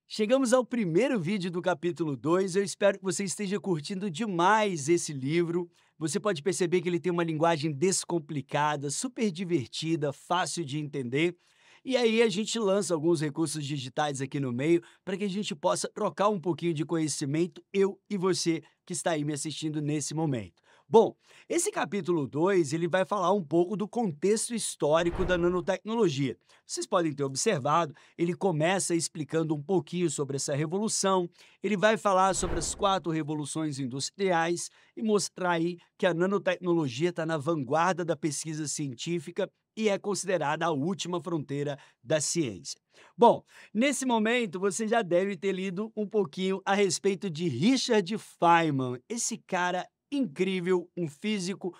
Chegamos ao primeiro vídeo do capítulo 2. Eu espero que você esteja curtindo demais esse livro. Você pode perceber que ele tem uma linguagem descomplicada, super divertida, fácil de entender. E aí a gente lança alguns recursos digitais aqui no meio para que a gente possa trocar um pouquinho de conhecimento, eu e você que está aí me assistindo nesse momento. Bom, esse capítulo 2 ele vai falar um pouco do contexto histórico da nanotecnologia. Vocês podem ter observado, ele começa explicando um pouquinho sobre essa revolução, ele vai falar sobre as 4 revoluções industriais e mostrar aí que a nanotecnologia está na vanguarda da pesquisa científica e é considerada a última fronteira da ciência. Bom, nesse momento você já deve ter lido um pouquinho a respeito de Richard Feynman, esse cara incrível, um físico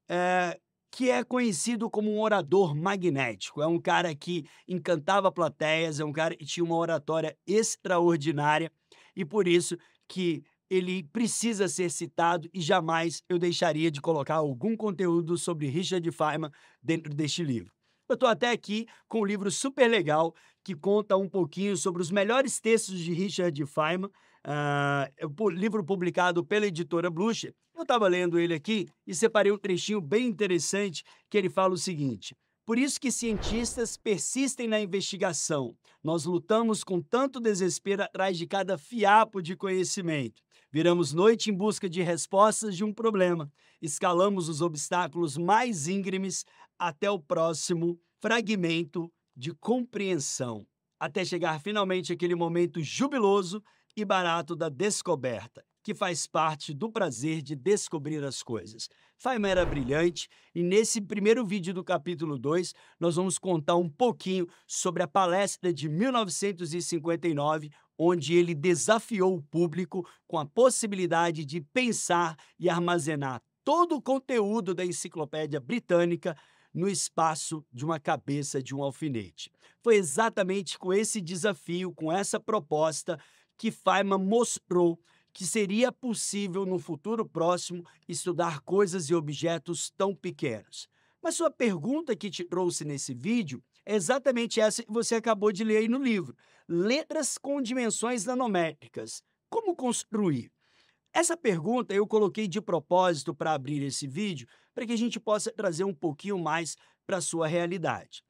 eh, que é conhecido como um orador magnético. É um cara que encantava plateias, é um cara que tinha uma oratória extraordinária e por isso que ele precisa ser citado e jamais eu deixaria de colocar algum conteúdo sobre Richard Feynman dentro deste livro. Eu estou até aqui com um livro super legal que conta um pouquinho sobre os melhores textos de Richard Feynman, é um livro publicado pela editora Blucher. Eu estava lendo ele aqui e separei um trechinho bem interessante que ele fala o seguinte: por isso que cientistas persistem na investigação. Nós lutamos com tanto desespero atrás de cada fiapo de conhecimento. Viramos noite em busca de respostas de um problema. Escalamos os obstáculos mais íngremes até o próximo fragmento de compreensão, até chegar finalmente aquele momento jubiloso e barato da descoberta, que faz parte do prazer de descobrir as coisas. Feynman era brilhante e nesse primeiro vídeo do capítulo 2 nós vamos contar um pouquinho sobre a palestra de 1959, onde ele desafiou o público com a possibilidade de pensar e armazenar todo o conteúdo da enciclopédia britânica no espaço de uma cabeça de um alfinete. Foi exatamente com esse desafio, com essa proposta, que Feynman mostrou que seria possível no futuro próximo estudar coisas e objetos tão pequenos. Mas sua pergunta que te trouxe nesse vídeo é exatamente essa que você acabou de ler aí no livro. Letras com dimensões nanométricas. Como construir? Essa pergunta eu coloquei de propósito para abrir esse vídeo, para que a gente possa trazer um pouquinho mais para a sua realidade.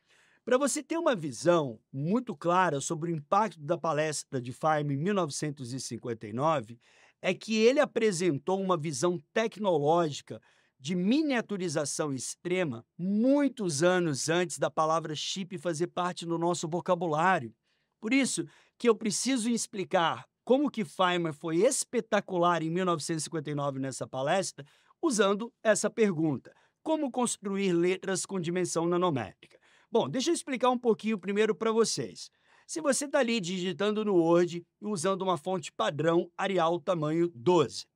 Para você ter uma visão muito clara sobre o impacto da palestra de Feynman em 1959, é que ele apresentou uma visão tecnológica de miniaturização extrema muitos anos antes da palavra chip fazer parte do nosso vocabulário. Por isso que eu preciso explicar como que Feynman foi espetacular em 1959 nessa palestra, usando essa pergunta: como construir letras com dimensão nanométrica? Bom, deixa eu explicar um pouquinho primeiro para vocês. Se você está ali digitando no Word usando uma fonte padrão Arial tamanho 12,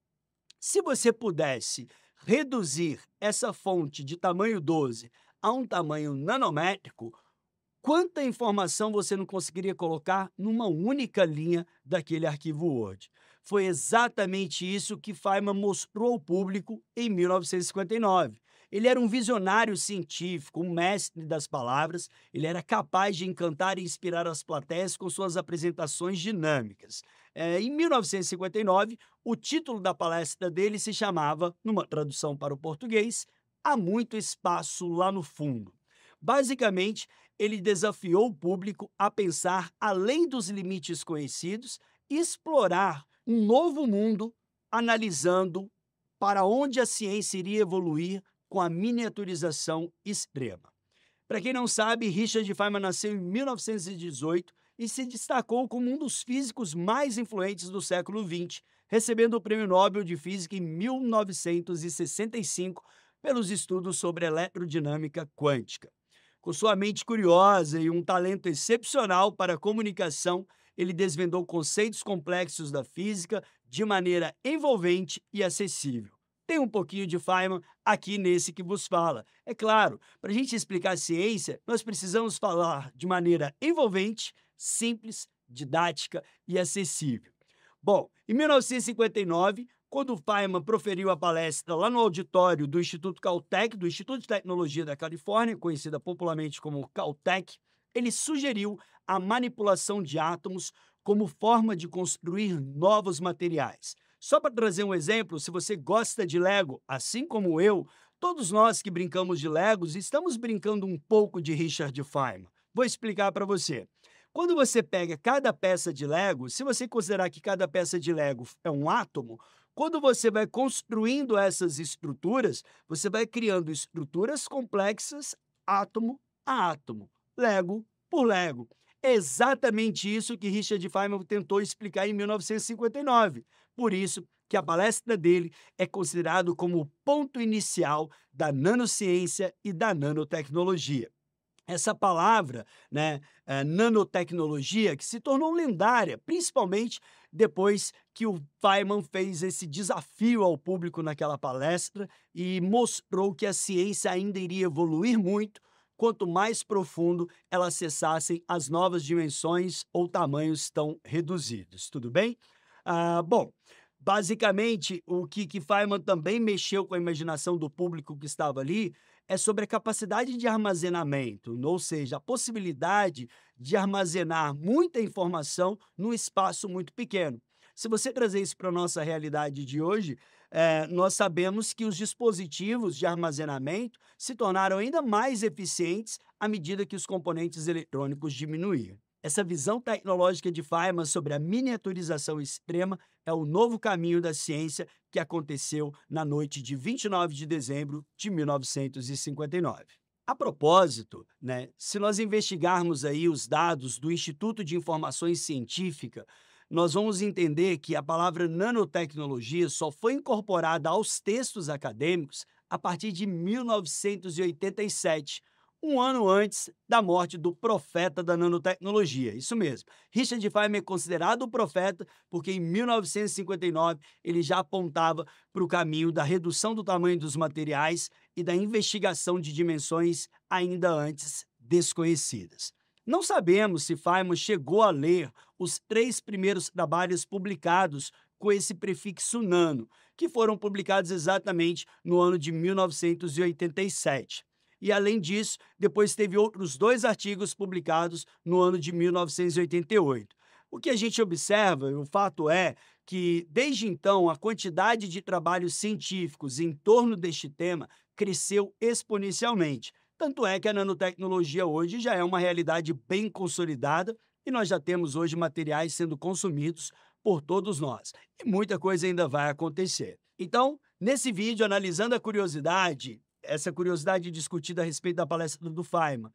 se você pudesse reduzir essa fonte de tamanho 12 a um tamanho nanométrico, quanta informação você não conseguiria colocar numa única linha daquele arquivo Word? Foi exatamente isso que Feynman mostrou ao público em 1959. Ele era um visionário científico, um mestre das palavras, ele era capaz de encantar e inspirar as plateias com suas apresentações dinâmicas. Em 1959, o título da palestra dele se chamava, numa tradução para o português, Há muito espaço lá no fundo. Basicamente, ele desafiou o público a pensar além dos limites conhecidos e explorar um novo mundo, analisando para onde a ciência iria evoluir com a miniaturização extrema. Para quem não sabe, Richard Feynman nasceu em 1918 e se destacou como um dos físicos mais influentes do século XX, recebendo o Prêmio Nobel de Física em 1965 pelos estudos sobre eletrodinâmica quântica. Com sua mente curiosa e um talento excepcional para a comunicação, ele desvendou conceitos complexos da física de maneira envolvente e acessível. Tem um pouquinho de Feynman aqui nesse que vos fala. É claro, para a gente explicar a ciência, nós precisamos falar de maneira envolvente, simples, didática e acessível. Bom, em 1959, quando Feynman proferiu a palestra lá no auditório do Instituto Caltech, do Instituto de Tecnologia da Califórnia, conhecida popularmente como Caltech, ele sugeriu a manipulação de átomos como forma de construir novos materiais. Só para trazer um exemplo, se você gosta de Lego, assim como eu, todos nós que brincamos de Legos estamos brincando um pouco de Richard Feynman. Vou explicar para você. Quando você pega cada peça de Lego, se você considerar que cada peça de Lego é um átomo, quando você vai construindo essas estruturas, você vai criando estruturas complexas, átomo a átomo, Lego por Lego. É exatamente isso que Richard Feynman tentou explicar em 1959. Por isso que a palestra dele é considerado como o ponto inicial da nanociência e da nanotecnologia. Essa palavra, né, nanotecnologia, que se tornou lendária, principalmente depois que o Feynman fez esse desafio ao público naquela palestra e mostrou que a ciência ainda iria evoluir muito quanto mais profundo ela acessasse as novas dimensões ou tamanhos tão reduzidos. Tudo bem? Bom, basicamente, o que Feynman também mexeu com a imaginação do público que estava ali é sobre a capacidade de armazenamento, ou seja, a possibilidade de armazenar muita informação num espaço muito pequeno. Se você trazer isso para a nossa realidade de hoje, nós sabemos que os dispositivos de armazenamento se tornaram ainda mais eficientes à medida que os componentes eletrônicos diminuíam. Essa visão tecnológica de Feynman sobre a miniaturização extrema é o novo caminho da ciência que aconteceu na noite de 29 de dezembro de 1959. A propósito, né, se nós investigarmos aí os dados do Instituto de Informações Científica, nós vamos entender que a palavra nanotecnologia só foi incorporada aos textos acadêmicos a partir de 1987, um ano antes da morte do profeta da nanotecnologia. Isso mesmo. Richard Feynman é considerado o profeta porque em 1959 ele já apontava para o caminho da redução do tamanho dos materiais e da investigação de dimensões ainda antes desconhecidas. Não sabemos se Feynman chegou a ler os 3 primeiros trabalhos publicados com esse prefixo nano, que foram publicados exatamente no ano de 1987. E, além disso, depois teve outros 2 artigos publicados no ano de 1988. O que a gente observa, e o fato é que, desde então, a quantidade de trabalhos científicos em torno deste tema cresceu exponencialmente. Tanto é que a nanotecnologia hoje já é uma realidade bem consolidada e nós já temos hoje materiais sendo consumidos por todos nós. E muita coisa ainda vai acontecer. Então, nesse vídeo, analisando a curiosidade, essa curiosidade discutida a respeito da palestra do Feynman,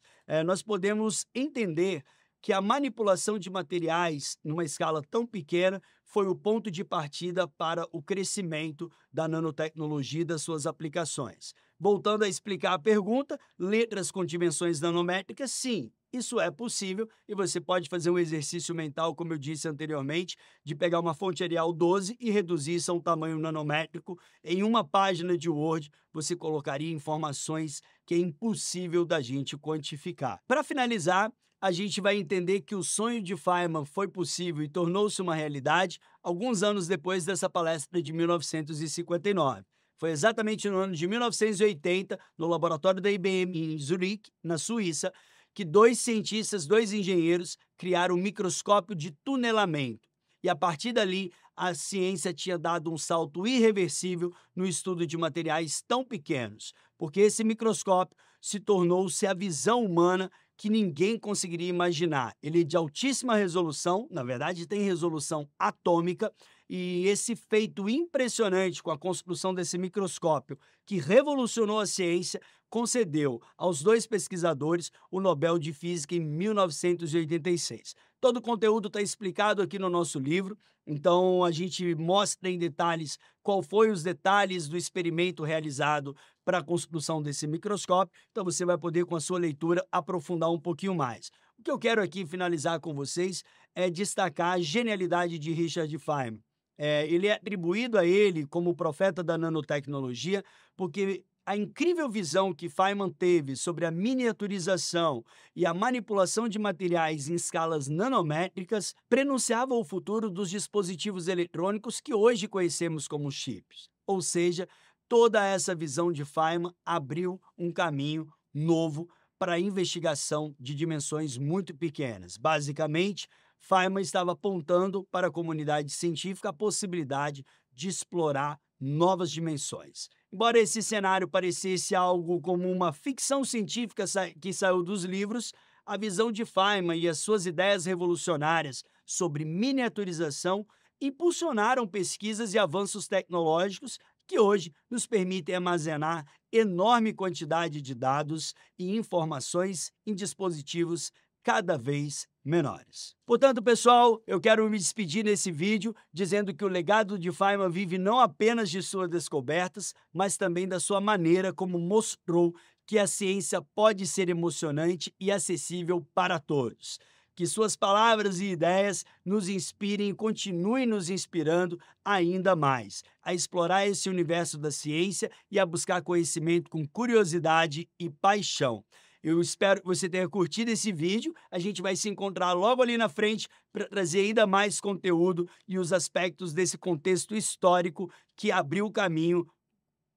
nós podemos entender que a manipulação de materiais numa escala tão pequena foi o ponto de partida para o crescimento da nanotecnologia e das suas aplicações. Voltando a explicar a pergunta, letras com dimensões nanométricas, sim, isso é possível e você pode fazer um exercício mental, como eu disse anteriormente, de pegar uma fonte Arial 12 e reduzir isso a um tamanho nanométrico. Em uma página de Word, você colocaria informações que é impossível da gente quantificar. Para finalizar, a gente vai entender que o sonho de Feynman foi possível e tornou-se uma realidade alguns anos depois dessa palestra de 1959. Foi exatamente no ano de 1980, no laboratório da IBM em Zurique, na Suíça, que 2 cientistas, 2 engenheiros, criaram um microscópio de tunelamento. E a partir dali, a ciência tinha dado um salto irreversível no estudo de materiais tão pequenos, porque esse microscópio se tornou-se a visão humana que ninguém conseguiria imaginar. Ele é de altíssima resolução, na verdade tem resolução atômica, e esse feito impressionante com a construção desse microscópio, que revolucionou a ciência, concedeu aos 2 pesquisadores o Nobel de Física em 1986. Todo o conteúdo está explicado aqui no nosso livro, então a gente mostra em detalhes qual foi os detalhes do experimento realizado para a construção desse microscópio, então você vai poder, com a sua leitura, aprofundar um pouquinho mais. O que eu quero aqui finalizar com vocês é destacar a genialidade de Richard Feynman. Ele é atribuído a ele como o profeta da nanotecnologia, porque a incrível visão que Feynman teve sobre a miniaturização e a manipulação de materiais em escalas nanométricas prenunciava o futuro dos dispositivos eletrônicos que hoje conhecemos como chips. Ou seja, toda essa visão de Feynman abriu um caminho novo para a investigação de dimensões muito pequenas. Basicamente, Feynman estava apontando para a comunidade científica a possibilidade de explorar novas dimensões. Embora esse cenário parecesse algo como uma ficção científica que saiu dos livros, a visão de Feynman e as suas ideias revolucionárias sobre miniaturização impulsionaram pesquisas e avanços tecnológicos que hoje nos permitem armazenar enorme quantidade de dados e informações em dispositivos cada vez menores. Portanto, pessoal, eu quero me despedir nesse vídeo dizendo que o legado de Feynman vive não apenas de suas descobertas, mas também da sua maneira como mostrou que a ciência pode ser emocionante e acessível para todos. Que suas palavras e ideias nos inspirem e continuem nos inspirando ainda mais a explorar esse universo da ciência e a buscar conhecimento com curiosidade e paixão. Eu espero que você tenha curtido esse vídeo. A gente vai se encontrar logo ali na frente para trazer ainda mais conteúdo e os aspectos desse contexto histórico que abriu o caminho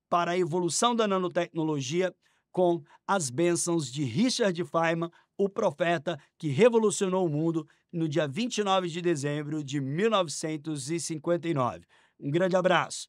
para a evolução da nanotecnologia com as bênçãos de Richard Feynman, o profeta que revolucionou o mundo no dia 29 de dezembro de 1959. Um grande abraço.